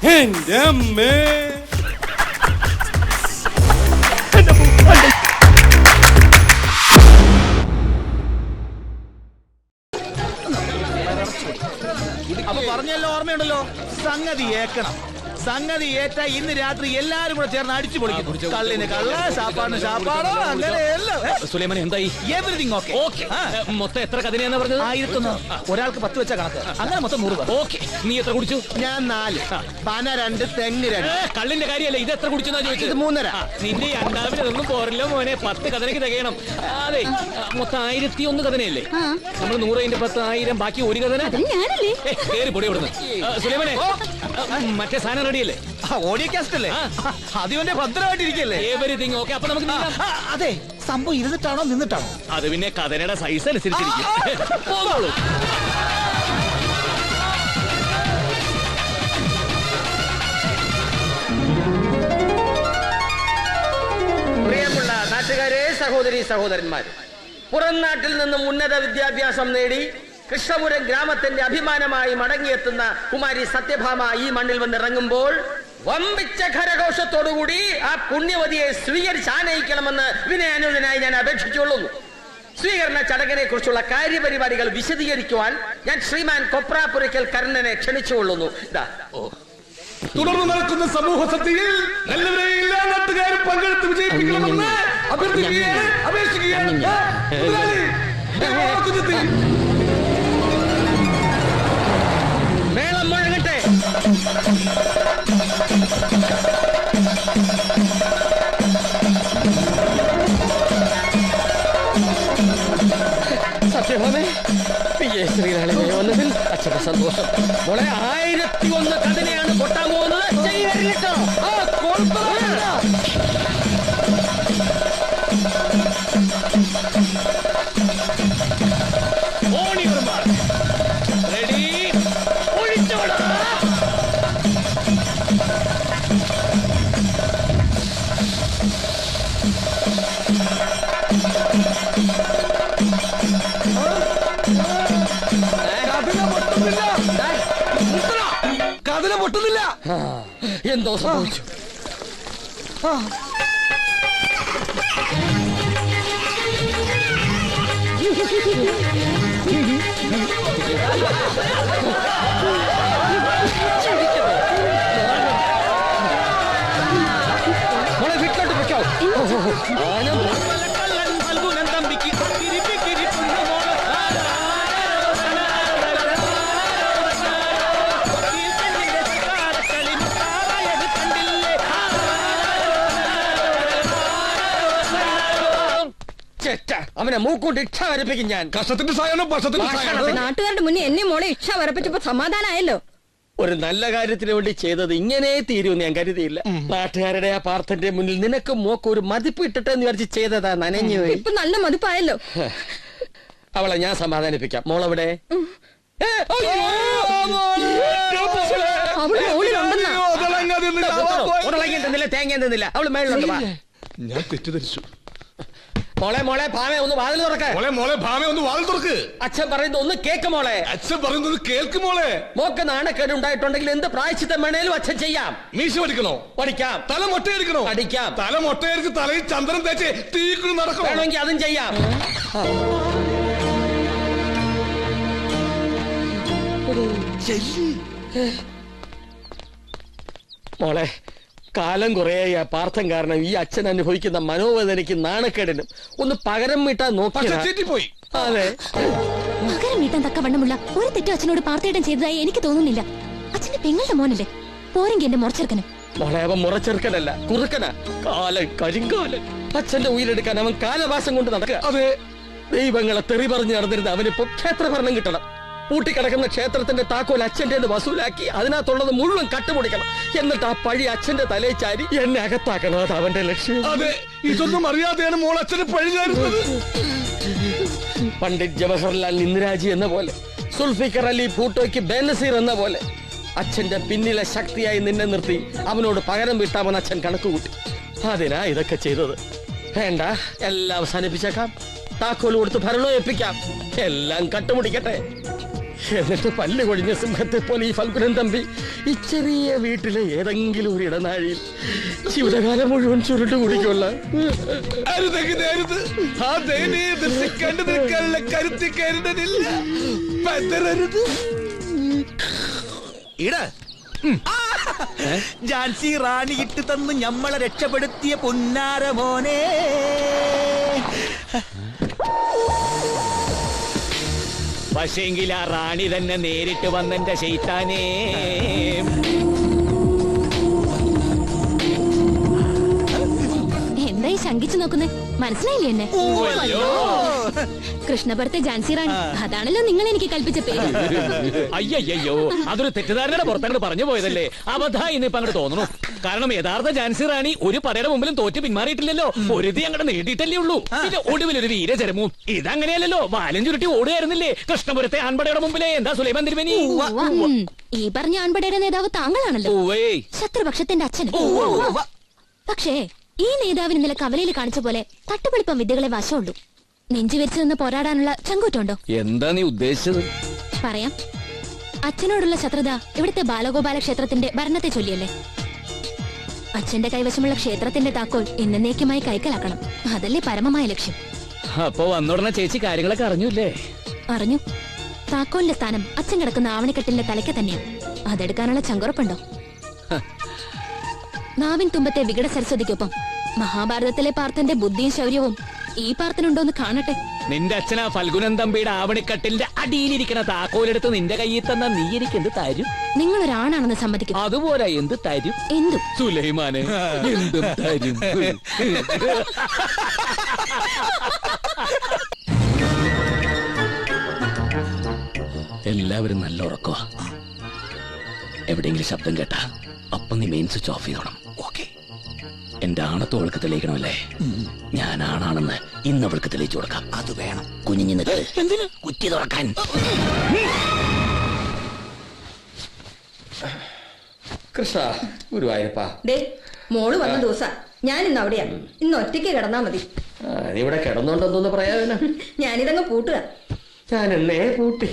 എന്റെ അമ്മേ. അപ്പൊ പറഞ്ഞല്ലോ, ഓർമ്മയുണ്ടല്ലോ, സംഗതി ഏക്കണം. സംഗതി ഏറ്റ ഇന്ന് രാത്രി എല്ലാരും കൂടെ ചേർന്ന് അടിച്ചു പൊളിക്കും. കള്ളിന് കള്ള, ഷാപ്പാണ് ഷാപ്പാടോ, അങ്ങനെ എല്ലാം. സുലൈമാൻ എന്തായി? Everything okay. മൊത്തം എത്ര കഥനെയാന്ന് പറഞ്ഞത്? 1001. ഒരാൾക്ക് 10 വെച്ച കണക്ക്. അങ്ങനെ മൊത്തം 100. ഓക്കെ, നീ എത്ര കുടിച്ചു? ഞാൻ 4. പന 2, തെങ്ങ് 2. കള്ളിന്റെ കാര്യമല്ല, ഇത് എത്ര കുടിച്ചെന്നാ ചോദിച്ചത്? 3.5. നിന്റെ അണ്ടാവിനൊന്നും പോരല്ലോ മോനെ, 10 കഥനക്ക് തികയണം. അതെ, മൊത്തം 1001 കഥനയല്ലേ? നമ്മൾ 100 × 10 1000, ബാക്കി 1 കഥന. കേറി പൊടി കൊടുന്ന്. സുലൈമാനെ, മറ്റേ സാധനം റെഡിയല്ലേ? ഓഡിയോ കാസ്റ്റ് അല്ലേ? അതിവന്റെ ഭദ്രമായിട്ടിരിക്കല്ലേ? Everything okay. അപ്പൊ നമുക്ക് അതെ, സംഭവം ഇരുന്നിട്ടാണോ നിന്നിട്ടാണോ? അത് പിന്നെ കഥനയുടെ സൈസ് അനുസരിച്ചിരിക്കും. പ്രിയമുള്ള നാട്ടുകാരെ, സഹോദരി സഹോദരന്മാരെ, പുറം നാട്ടിൽ നിന്നും ഉന്നത വിദ്യാഭ്യാസം നേടി കൃഷ്ണപുരം ഗ്രാമത്തിന്റെ അഭിമാനമായി മടങ്ങിയെത്തുന്ന കുമാരി സത്യഭാമ ഈ മണ്ണിൽ വന്നിറങ്ങുമ്പോൾ വമ്പിച്ച ഖരഘോഷത്തോടുകൂടി ആ പുണ്യവതിയെ സ്വീകരിച്ച് ആനയിക്കണമെന്ന് വിനയാനുവിനായി ഞാൻ അപേക്ഷിച്ചുകൊള്ളുന്നു. സ്വീകരണ ചടങ്ങിനെ കുറിച്ചുള്ള കാര്യപരിപാടികൾ വിശദീകരിക്കുവാൻ ഞാൻ ശ്രീമാൻ കൊപ്രാപുരയ്ക്കൽ കർണനെ ക്ഷണിച്ചുകൊള്ളുന്നു. തുടർന്ന് നടക്കുന്ന സമൂഹ സദ്യയിൽ നല്ലവരെ എല്ലാ നാട്ടുകാരും പങ്കെടുത്ത് വിജയിപ്പിക്കണമെന്ന് അഭ്യർത്ഥിക്കുകയാണ്, അപേക്ഷിക്കുകയാണ്. മേളം മുഴങ്ങട്ടെ. സത്യഭാമേ, ശ്രീനാളിനെ വന്നതിൽ അച്ഛന്റെ സന്തോഷം. മോളെ 1001 കഥനയാണ് പൊട്ടാൻ പോകുന്നത്. ചെയ്യരുട്ടോ. റെഡി, ഒഴിച്ചോടാ. കഥന പൊട്ടുന്നില്ല. എന്തോ സംഭവിച്ചു? മോളെ വീട്ടിലോട്ട് വെക്കാവൂ. അവനെ മൂക്കൊണ്ട് ഇച്ഛ വരപ്പിക്കും ഞാൻ. കഷ്ടത്തിന്റെ സാധനം നാട്ടുകാരുടെ മുന്നേ എന്നെ മോളെ ഇച്ഛ വരപ്പിച്ചപ്പോ സമാധാനമായല്ലോ. ഒരു നല്ല കാര്യത്തിന് വേണ്ടി ചെയ്തത് ഇങ്ങനെ തീരുമെന്ന് ഞാൻ കരുതിയില്ല. നാട്ടുകാരുടെ ആ പാർത്ഥന്റെ മുന്നിൽ നിനക്ക് മോക്ക് ഒരു മതിപ്പ് ഇട്ടിട്ടെ എന്ന് വിചാരിച്ച് ചെയ്തതാ. നനഞ്ഞു ഇപ്പൊ നല്ല മതിപ്പായല്ലോ. അവളെ ഞാൻ സമാധാനിപ്പിക്കാം. മോളെവിടെ? തേങ്ങ എന്തെന്നില്ല. അവള് മേളിലുണ്ട്. ഞാൻ തെറ്റിദ്ധരിച്ചു. മോളെ മോളെ ഭാമ ഒന്ന് വാതിൽ തുറക്ക്. മോളെ ഭാമ ഒന്ന് വാതിൽ തുറക്ക്. അച്ഛൻ പറയുന്നത് ഒന്ന് കേക്ക് മോളെ. അച്ഛൻ പറയുന്നത് കേൾക്ക് മോളെ. മോക്ക് നാണക്കേട് ഉണ്ടായിട്ടുണ്ടെങ്കിൽ എന്ത് പ്രായശ്ചിത്തം വേണേലും അച്ഛൻ ചെയ്യാം. മീശ പഠിക്കണോ? പഠിക്കാം. തല മൊട്ടയടിക്കണോ? അടിക്കാം. തല മൊട്ടയടിച്ച് തലയിൽ ചന്ദ്രൻ തേച്ച് തീക്കുഴി നടക്കണം. വേണമെങ്കിൽ അതും ചെയ്യാം. മോളെ, കാലം കുറേയായി ആ പാർത്ഥം കാരണം ഈ അച്ഛൻ അനുഭവിക്കുന്ന മനോവേദനയ്ക്ക് നാണക്കേടിനും ഒന്ന് പകരം വീട്ടാൻ നോക്കി പോയി. അതെ, പകരം വീട്ടാൻ തക്കവണ്ണമുള്ള ഒരു തെറ്റും അച്ഛനോട് പാർത്ഥേട്ടൻ ചെയ്തതായി എനിക്ക് തോന്നുന്നില്ല. അച്ഛന്റെ പെങ്ങളുടെ മോനല്ലേ, പോരെങ്കിൽ എന്റെ മുറച്ചെറുക്കനും. മോളെ, അവൻ മുറച്ചെറുക്കനല്ല, കുറുക്കനാ. കാലൻ, കരിങ്കാലൻ. അച്ഛന്റെ ഉയരെടുക്കാൻ അവൻ കാലവാസം കൊണ്ട് നടക്കുക. അതെ, ദൈവങ്ങളെ തെറി പറഞ്ഞു നടന്നിരുന്ന അവനിപ്പോ ക്ഷേത്രഭരണം കിട്ടണം. പൂട്ടിക്കിടക്കുന്ന ക്ഷേത്രത്തിന്റെ താക്കോൽ അച്ഛന്റെ വസൂലാക്കി അതിനകത്തുള്ളത് മുഴുവൻ കട്ടുപിടിക്കണം. എന്നിട്ട് ആ പഴി അച്ഛന്റെ തലയിൽ ചാരി എന്നെ അകത്താക്കണം. അത് അവന്റെ ലക്ഷ്യം. അതെ, ഇതൊന്നും അറിയാതെയാണ് മോൾ അച്ഛന് പഴി ചാരുന്നത്. പണ്ഡിറ്റ് ജവഹർലാൽ ഇന്ദിരാജി എന്ന പോലെ, സുൽഫിക്കർ അലി ഭൂട്ടോയ്ക്ക് ബേനസീർ എന്ന പോലെ അച്ഛന്റെ പിന്നിലെ ശക്തിയായി നിന്നെ നിർത്തി അവനോട് പകരം വീട്ടാമെന്ന് അച്ഛൻ കണക്കുകൂട്ടി. അതിനാ ഇതൊക്കെ ചെയ്തത്. വേണ്ട, എല്ലാം അവസാനിപ്പിച്ചേക്കാം. താക്കോൽ കൊടുത്ത് ഭരണം ഏൽപ്പിക്കാം. എല്ലാം കട്ടുമുടിക്കട്ടെ. എന്നിട്ട് പല്ല് കൊഴിഞ്ഞ സിംഹത്തെ പോലെ ഈ ഫൽഗുനൻ തമ്പി ഈ ചെറിയ വീട്ടിലെ ഏതെങ്കിലും ഒരു ഇടനാഴിയിൽ ജീവിതകാലം മുഴുവൻ ചുരുട്ട് കുടിക്കുള്ള ആ ദയനീയ ദൃശ്യം കണ്ടു നിൽക്കാനുള്ള കരുത്തി കരുതലില്ല. പതറരുത്. ജാൻസി റാണി ഇട്ട് തന്ന് ഞമ്മളെ രക്ഷപ്പെടുത്തിയ പൊന്നാര മോനെ. പക്ഷേങ്കിൽ ആ റാണി തന്നെ നേരിട്ട് വന്നെന്റെ ശൈത്താനേ. എന്തായി ശങ്കിച്ചു നോക്കുന്നേ? മനസ്സിലായില്ലേ എന്നെ? കൃഷ്ണഭർത്തെ ജാൻസി റാണി, അതാണല്ലോ നിങ്ങൾ എനിക്ക് കൽപ്പിച്ച പേര്. അയ്യോ, അതൊരു തെറ്റിദ്ധാരണയുടെ പുറത്തങ്ങോട്ട് പറഞ്ഞു പോയതല്ലേ. അബദ്ധായി ഇന്നിപ്പോ അങ്ങോട്ട് തോന്നുന്നു. കാരണം യഥാർത്ഥ ജാൻസി റാണി ഒരു പടയുടെ മുമ്പിലും തോറ്റ് പിന്മാറിയിട്ടില്ലല്ലോ. ഒരുതി അങ്ങോട്ട് നേടിയിട്ടല്ലേ ഉള്ളൂ. പിന്നെ ഒടുവിലൊരു വീരചരമവും. ഇതങ്ങനെയല്ലല്ലോ, വാലും ചുരുട്ടി ഓടുകയായിരുന്നില്ലേ കൃഷ്ണപുരത്തെ ആൺപടയുടെ മുമ്പിലെ. എന്താ സുലൈമാൻ തിരുമേനി? ഈ പറഞ്ഞ ആൺപടയുടെ നേതാവ് താങ്കളാണല്ലോ, ശത്രുപക്ഷത്തിന്റെ അച്ഛൻ. പക്ഷേ ഈ നേതാവിന് ഇന്നലെ കവലയിൽ കാണിച്ച പോലെ തട്ടുപൊളിപ്പം വിദ്യകളെ വശമുള്ളൂ. നെഞ്ചുവെച്ച് നിന്ന് പോരാടാനുള്ള ചങ്കൂറ്റുണ്ടോ? എന്താ നീ ഉദ്ദേശിച്ചത്? പറയാം. അച്ഛനോടുള്ള ശത്രുത ഇവിടുത്തെ ബാലഗോപാല ക്ഷേത്രത്തിന്റെ ഭരണത്തെ ചൊല്ലിയല്ലേ. അച്ഛന്റെ കൈവശമുള്ള ക്ഷേത്രത്തിന്റെ താക്കോൽ എന്നേക്കുമായി കൈക്കലാക്കണം. അതല്ലേ പരമമായ ലക്ഷ്യം. അപ്പൊ വന്നുടനെ ചേച്ചി കാര്യങ്ങളൊക്കെ അറിഞ്ഞൂല്ലേ? അറിഞ്ഞു. താക്കോലിന്റെ സ്ഥാനം അച്ഛൻ കിടക്കുന്ന ആവണിക്കെട്ടിന്റെ തലയ്ക്ക് തന്നെയാണ്. അതെടുക്കാനുള്ള ചങ്കുറപ്പുണ്ടോ? നാവിൻ തുമ്പത്തെ വികട സരസ്വതിക്കൊപ്പം മഹാഭാരതത്തിലെ പാർത്ഥന്റെ ബുദ്ധിയും ശൗര്യവും ഈ പാർത്ഥനുണ്ടോന്ന് കാണട്ടെ. നിന്റെ അച്ഛനാ ഫൽഗുനൻ തമ്പിയുടെ ആവണിക്കട്ടിലിന്റെ അടിയിലിരിക്കുന്ന താക്കോലെടുത്ത് നിന്റെ കയ്യിൽ തന്ന നീ എനിക്ക് എന്ത് തരും? നിങ്ങളൊരാണാണെന്ന് സമ്മതിക്കും. അതുപോലെ എന്ത് തരും? എന്തും. സുലൈമാനെ എന്തും തരും. എല്ലാവരും നല്ല ഉറക്കമാ. എവിടെയെങ്കിലും ശബ്ദം കേട്ടാ അപ്പൊ നീ മെയിൻ സ്വിച്ച് ഓഫ് ചെയ്തോണം. ഓക്കെ? എന്റെ ആണത്ത് അവൾക്ക് തെളിയിക്കണമല്ലേ? ഞാൻ ആണാണെന്ന് ഇന്ന് അവൾക്ക് തെളിയിച്ചു കൊടുക്കാം. അത് വേണം. കുഞ്ഞിഞ്ഞു നിൽക്ക്. എന്തിന്? കുറ്റി തുറക്കാൻ. കൃഷ്ണ ഗുരുവായൂരപ്പാ. മോള് വന്ന ദിവസ ഞാൻ ഇന്ന് അവിടെയാ. ഇന്ന് ഒറ്റയ്ക്ക് കിടന്നാ മതി. നീ ഇവിടെ കിടന്നോണ്ടെന്ന് പറയാ. ഞാനിതങ്ങ് പൂട്ടുക. ഞാൻ എന്നേ പൂട്ടി.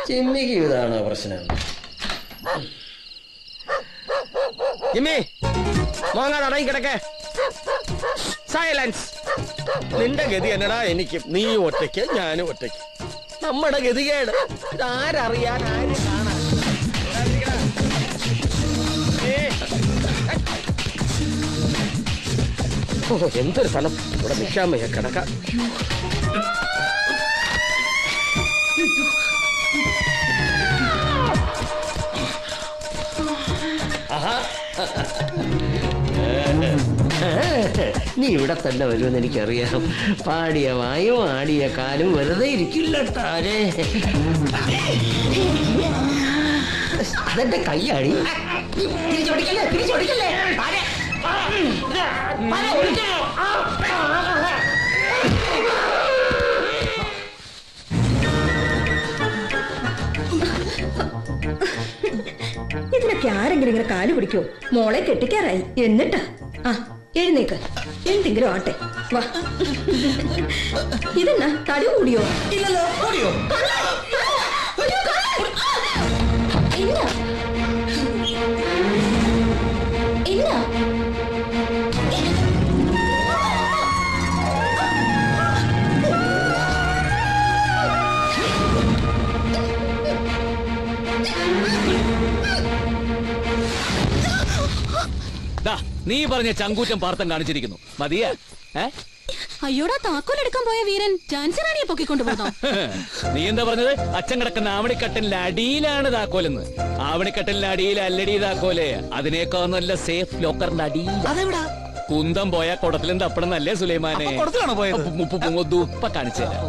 ചിമ്മിക്ക് ഇതാണോ പ്രശ്നം? ജിമ്മി, മോങ്ങാതെ അടങ്ങി കിടക്കേ. സൈലൻസ്. നിന്റെ ഗതി എന്നടാ എനിക്ക്. നീ ഒറ്റയ്ക്ക്, ഞാനും ഒറ്റയ്ക്ക്. നമ്മുടെ ഗതികേട് ആരറിയാൻ, ആര് കാണാൻ? ഓ, എന്തൊരു സ്ഥലം. ഇവിടെ നിൽക്കാൻ വയ്യ, കിടക്കാം. നീ ഇവിടെ തന്നെ വരുമെന്ന് എനിക്കറിയാം. പാടിയ വായും ആടിയ കാലും വെറുതെ ഇരിക്കില്ല. താരേ അതെന്റെ കൈയാടി. തിരിച്ചോടിക്കല്ലേ, തിരിച്ചോടിക്കല്ലേ. ഇതിനൊക്കെ ആരെങ്കിലും ഇങ്ങനെ കാല് പിടിക്കോ? മോളെ കെട്ടിക്കാറായി. എന്നിട്ടാ എഴുന്നേക്ക്. എന്തെങ്കിലും ആട്ടെ. വാ. ഇതെന്നാ തടി കൂടിയോ? ഇല്ലല്ലോ. കൂടിയോ? നീ പറഞ്ഞ ചങ്കൂറ്റം പാർത്ഥം കാണിച്ചിരിക്കുന്നു. മതിയാ? അയ്യോടാ, താക്കോലെടുക്കാൻ പോയ വീരൻ ജാൻസി റാണിയെ പൊക്കിക്കൊണ്ടുപോകുന്നോ? നീ എന്താ പറഞ്ഞത്? അച്ഛൻ കിടക്കുന്ന ആവണിക്കട്ടിലിന്റെ അടിയിലാണ് താക്കോലെന്ന്. ആവണിക്കട്ടിലിന്റെ അടിയിൽ അല്ലടി താക്കോല്. അതിനേക്കാൾ നല്ല സേഫ് ലോക്കറിന്റെ അടിയിൽ. അതെവിടാ? കുന്തം പോയ കുടത്തിലും തപ്പണമെന്നല്ലേ സുലൈമാനെ? കുടത്തിലാണോ പോയത്? ദുപ്പ കാണിച്ചുതരാം.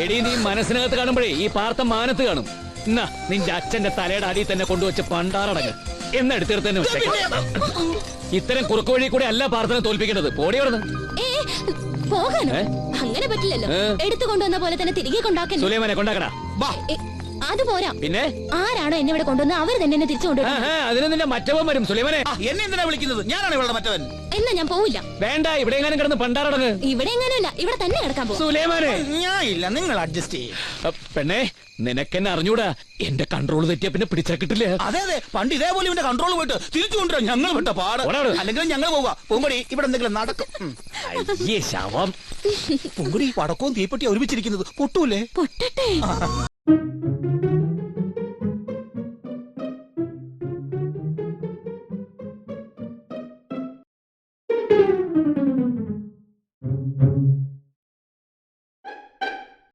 എടീ, നീ മനസ്സിനകത്ത് കാണുമ്പോഴേ ഈ പാർത്ഥം മാനത്ത് കാണും. എന്നാ നിന്റെ അച്ഛന്റെ തലയുടെ അടിയിൽ തന്നെ കൊണ്ടുവച്ച് പണ്ടാറടങ്ങ്. എന്നെടുത്തെടുത്ത് തന്നെ വെച്ചേക്കാം. ഇത്തരം കുറുക്കു വഴി കൂടെ അല്ല പാർത്ഥനെ തോൽപ്പിക്കേണ്ടത്. പോടി അവിടുന്ന്. പോകാനോ? അങ്ങനെ പറ്റില്ലല്ലോ. എടുത്തു കൊണ്ടുവന്ന പോലെ തന്നെ തിരികെ കൊണ്ടാക്കാൻ. സുലൈമാനെ കൊണ്ടാക്കടാ. അത് പോരാ. പിന്നെ ആരാണോ എന്നെ ഇവിടെ കൊണ്ടുവന്ന് അവർ തന്നെ എന്നെ തിരിച്ചു കൊണ്ടുവരും. അതിന് നിന്റെ മറ്റവൻ വരും. സുലൈമാനെ എന്നെ എന്തിനാ വിളിക്കുന്നത്? ഞാനാണ് ഇവളുടെ മറ്റവൻ. എന്നാ ഞാൻ പോവില്ല. വേണ്ട, ഇവിടെ എങ്ങാനും കിടന്ന് പണ്ടാറടങ്ങ്. ഇവിടെ എങ്ങനെയല്ല, ഇവിടെ തന്നെ കിടക്കാൻ പോകും. സുലൈമാനെ ഞാൻ ഇല്ല, നിങ്ങൾ അഡ്ജസ്റ്റ് ചെയ്യും. പെണ്ണെ, നിനക്കെന്നെ അറിഞ്ഞൂടാ. എന്റെ കൺട്രോൾ തെറ്റിയ പിന്നെ പിടിച്ചാ കിട്ടില്ല. അതെ അതെ, പണ്ട് ഇതേപോലെ ഇവന്റെ കൺട്രോൾ പോയിട്ട് തിരിച്ചു കൊണ്ടുവരാം. ഞങ്ങൾ വിട്ട പാട്. അല്ലെങ്കിൽ ഞങ്ങൾ പോവാ. പൂങ്കൊടി, ഇവിടെ എന്തെങ്കിലും നടക്കും. അയ്യേ ശവം. പൂങ്കൊടി, പടക്കവും തീപ്പെട്ടി ഒരുമിച്ചിരിക്കുന്നത് പൊട്ടൂലേ? പൊട്ടട്ടെ.